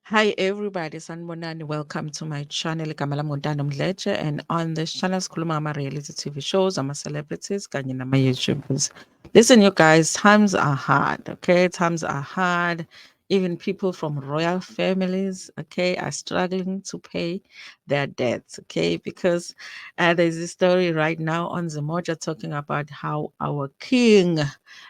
Hi everybody, sanibonani. Welcome to my channel. Igama lami nguNtando Mdletshe, and on this channel sikhuluma ama-reality TV shows, ama-celebrities kanye nama-YouTubers. Listen, you guys, times are hard, okay? Times are hard. Even people from royal families, okay, are struggling to pay their debts, okay? Because there's a story right now on Zemoja talking about how our king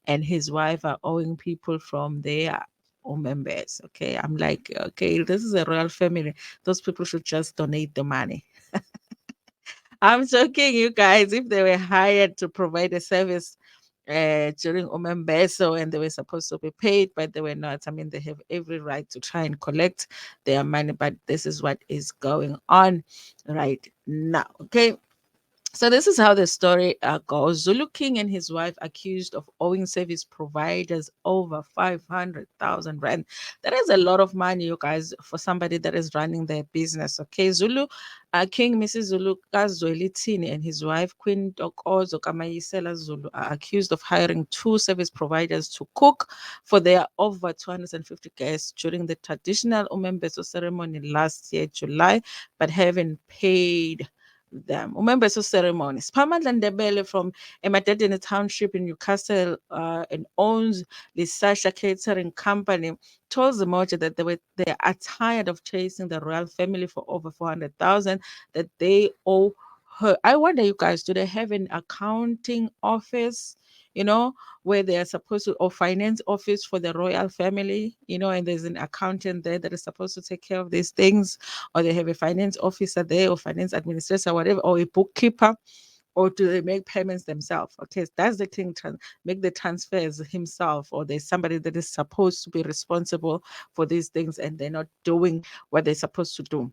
and his wife are owing people from their or members. Okay. I'm like, okay, this is a royal family. Those people should just donate the money. I'm joking, you guys. If they were hired to provide a service during Umembeso and they were supposed to be paid, but they were not. I mean, they have every right to try and collect their money, but this is what is going on right now. Okay. So this is how the story goes. Zulu King and his wife accused of owing service providers over 500,000 rand. That is a lot of money, you guys, for somebody that is running their business. Okay, Zulu King, Mrs. Zulu Kazwelithini, and his wife Queen Dokozo Kamayisela Zulu are accused of hiring two service providers to cook for their over 250 guests during the traditional Umembeso ceremony last year, July, but haven't paid them. Remember, so ceremonies. Pamela Ndebele from Emadedene Township in Newcastle and owns the Sasha Catering Company told the Moja that they are tired of chasing the royal family for over 400,000 that they owe her. I wonder, you guys, do they have an accounting office? You know, where they are supposed to, or finance office for the royal family, and there's an accountant there that is supposed to take care of these things, or they have a finance officer there, or finance administrator, whatever, or a bookkeeper, or do they make payments themselves? Okay, that's the king, make the transfers himself, or there's somebody that is supposed to be responsible for these things and they're not doing what they're supposed to do.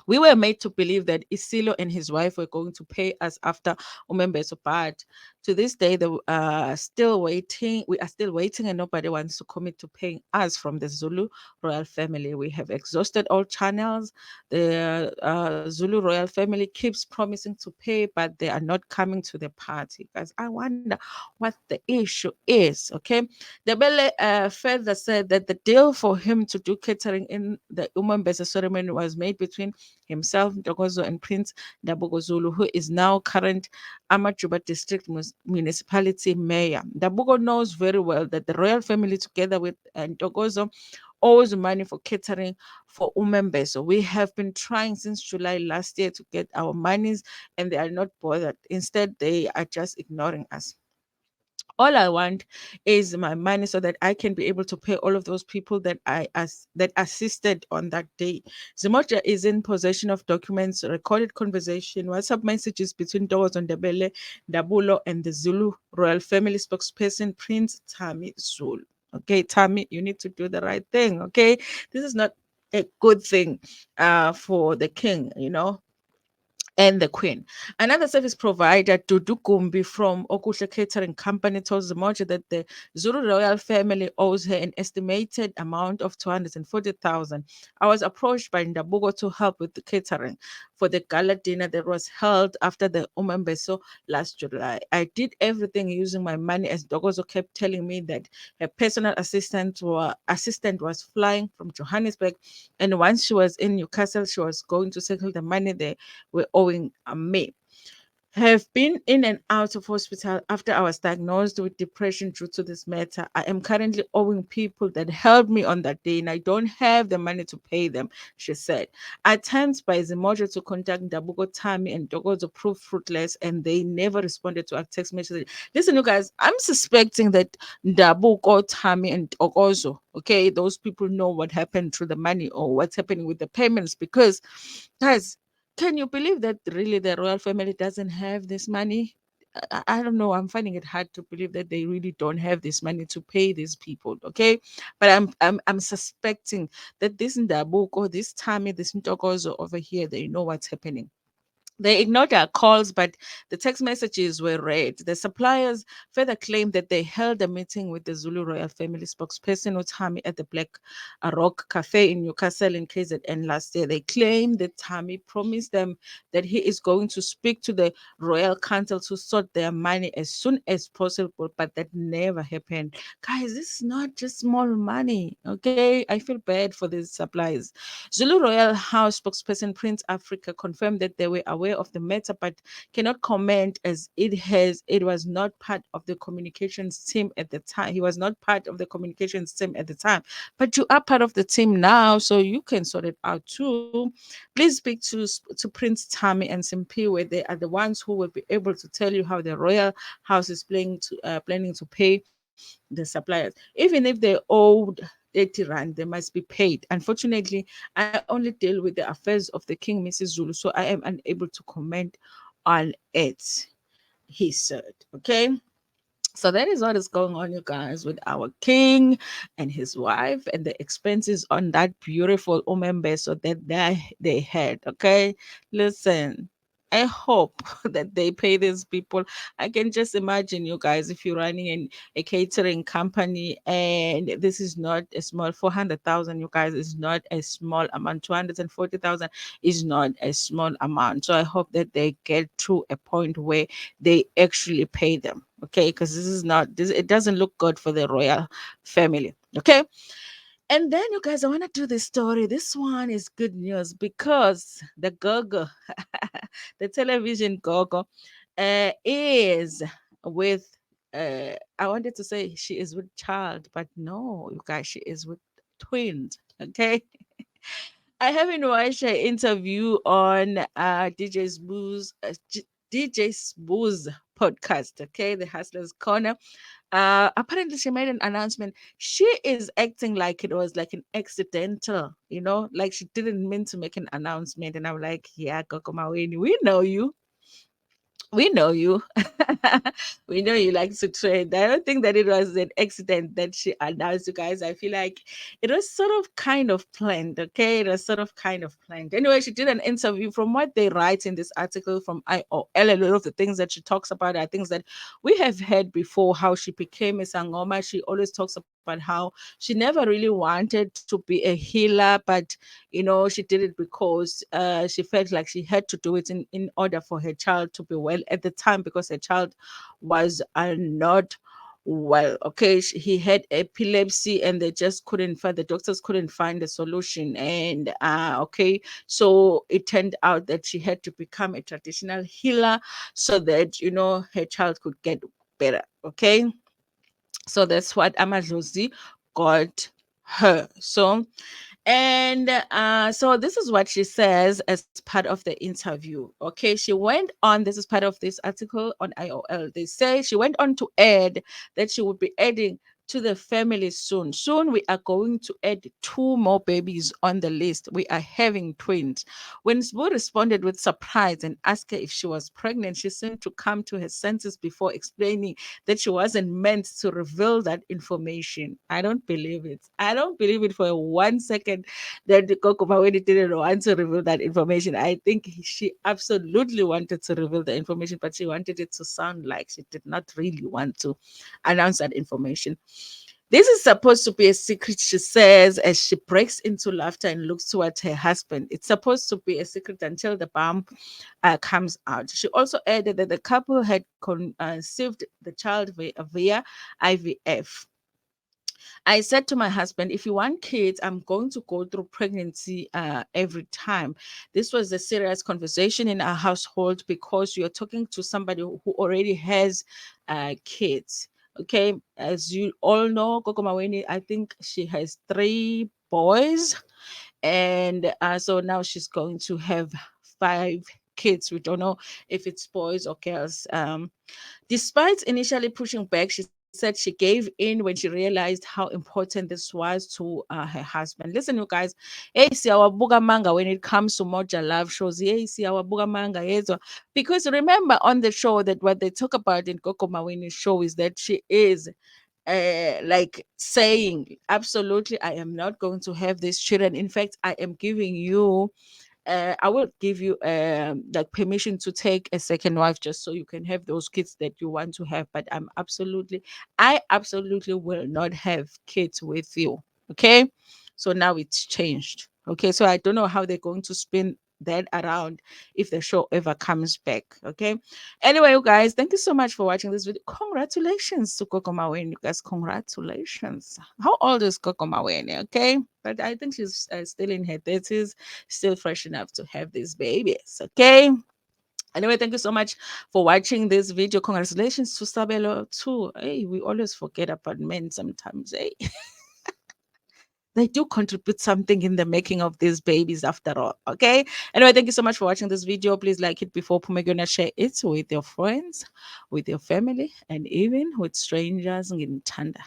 We were made to believe that Isilo and his wife were going to pay us after Umembeso, but to this day, they are still waiting. We are still waiting, and nobody wants to commit to paying us from the Zulu royal family. We have exhausted all channels. The Zulu royal family keeps promising to pay, but they are not coming to the party. Guys, I wonder what the issue is. Okay, the Bele further said that the deal for him to do catering in the Umembeso ceremony was made between himself, Ntokozo, and Prince Dabuko Zulu, who is now current Amajuba District Municipality Mayor. Dabuko knows very well that the royal family, together with Ntokozo, owes money for catering for Umembeso. We have been trying since July last year to get our monies, and they are not bothered. Instead, they are just ignoring us. All I want is my money so that I can be able to pay all of those people that assisted on that day. Zimoja is in possession of documents, recorded conversation, WhatsApp messages between Dogos on Debele, Dabulo, and the Zulu royal family spokesperson Prince Tami Zulu. Okay, Tami, you need to do the right thing. Okay, this is not a good thing for the king, and the Queen. Another service provider, Dudu Gumbi from Okusha Catering Company, told Zimoja that the Zulu royal family owes her an estimated amount of 240,000. I was approached by Ndabugo to help with the catering for the gala dinner that was held after the Umembeso last July. I did everything using my money, as Dogozo kept telling me that her personal assistant was flying from Johannesburg, and once she was in Newcastle, she was going to settle the money there were owing me. Have been in and out of hospital after I was diagnosed with depression due to this matter. I am currently owing people that helped me on that day, and I don't have the money to pay them, she said. Attempts by Zimoja to contact Dabuko Tami and Dogozo proved fruitless, and they never responded to our text message. Listen, you guys, I'm suspecting that Dabuko, Tami, and Dogozo, okay, those people know what happened to the money or what's happening with the payments, because, guys, can you believe that really the royal family doesn't have this money? I don't know. I'm finding it hard to believe that they really don't have this money to pay these people. Okay, but I'm suspecting that this Ndabuko, this Tami, this Ntokozo over here, they know what's happening. They ignored our calls, but the text messages were read. The suppliers further claimed that they held a meeting with the Zulu royal family spokesperson Utami at the Black Rock Cafe in Newcastle in KZN last year. They claimed that Tami promised them that he is going to speak to the royal council to sort their money as soon as possible, but that never happened. Guys, this is not just small money, okay? I feel bad for these suppliers. Zulu Royal House spokesperson Prince Africa confirmed that they were aware of the matter but cannot comment as it was not part of the communications team at the time. He was not part of the communications team at the time. But you are part of the team now, so you can sort it out too. Please speak to Prince Tami and Simpiwe. They are the ones who will be able to tell you how the Royal House is planning to pay the suppliers. Even if they owed 80 rand, they must be paid. Unfortunately, I only deal with the affairs of the King, Mrs. Zulu, so I am unable to comment on it, he said. Okay. So that is what is going on, you guys, with our king and his wife and the expenses on that beautiful so that they had. Okay, listen. I hope that they pay these people. I can just imagine, you guys, if you're running a catering company and this is not a small 400,000, you guys, is not a small amount. 240,000 is not a small amount. So I hope that they get to a point where they actually pay them. Okay, because this is not this. It doesn't look good for the royal family. Okay, and then you guys, I want to do this story. This one is good news because the Gogo, the television Gogo, is with. I wanted to say she is with child, but no, you guys, she is with twins. Okay, I haven't watched an interview on DJ Smooth's podcast, okay, the Hustlers Corner. Apparently she made an announcement. She is acting like it was like an accidental, like she didn't mean to make an announcement. And I'm like, yeah, Gogo Maweni, we know you. We know you like to trade. I don't think that it was an accident that she announced, you guys. I feel like it was sort of kind of planned, okay? It was sort of kind of planned. Anyway, she did an interview. From what they write in this article from IOL, a lot of the things that she talks about are things that we have heard before. How she became a Sangoma. She always talks about how she never really wanted to be a healer, but she did it because she felt like she had to do it in order for her child to be well at the time, because her child was not well. Okay, he had epilepsy and they just couldn't find, the doctors couldn't find a solution. And okay, so it turned out that she had to become a traditional healer so that her child could get better. Okay, so that's what Amadlozi got her. So this is what she says as part of the interview. Okay, she went on, this is part of this article on IOL. They say she went on to add that she would be adding to the family soon. Soon we are going to add two more babies on the list. We are having twins. When Sbu responded with surprise and asked her if she was pregnant, she seemed to come to her senses before explaining that she wasn't meant to reveal that information. I don't believe it. I don't believe it for 1 second that Gogo Maweni didn't want to reveal that information. I think she absolutely wanted to reveal the information, but she wanted it to sound like she did not really want to announce that information. This is supposed to be a secret, she says, as she breaks into laughter and looks towards her husband. It's supposed to be a secret until the bomb comes out. She also added that the couple had conceived the child via IVF. I said to my husband, if you want kids, I'm going to go through pregnancy every time. This was a serious conversation in our household because you're talking to somebody who already has kids. Okay, as you all know, Gogo Maweni, I think she has 3 boys, and so now she's going to have 5 kids. We don't know if it's boys or girls. Despite initially pushing back, she said she gave in when she realized how important this was to her husband. Listen, you guys, hey, see our buga manga when it comes to Moja Love shows. Hey, see our buga manga. Because remember on the show that what they talk about in Gogo Mawini's show is that she is like saying, absolutely, I am not going to have these children. In fact, I am giving you I will give you like permission to take a second wife just so you can have those kids that you want to have. But I absolutely will not have kids with you. Okay. So now it's changed. Okay. So I don't know how they're going to spin that around if the show ever comes back. Okay. Anyway, you guys, thank you so much for watching this video. Congratulations to Gogo Maweni. You guys, congratulations. How old is Gogo Maweni? Okay. But I think she's still in her 30s, still fresh enough to have these babies. Okay. Anyway, thank you so much for watching this video. Congratulations to Sabelo too. Hey, we always forget about men sometimes. Hey, they do contribute something in the making of these babies after all. Okay. Anyway, thank you so much for watching this video. Please like it before Pumegona, share it with your friends, with your family, and even with strangers. Ntando.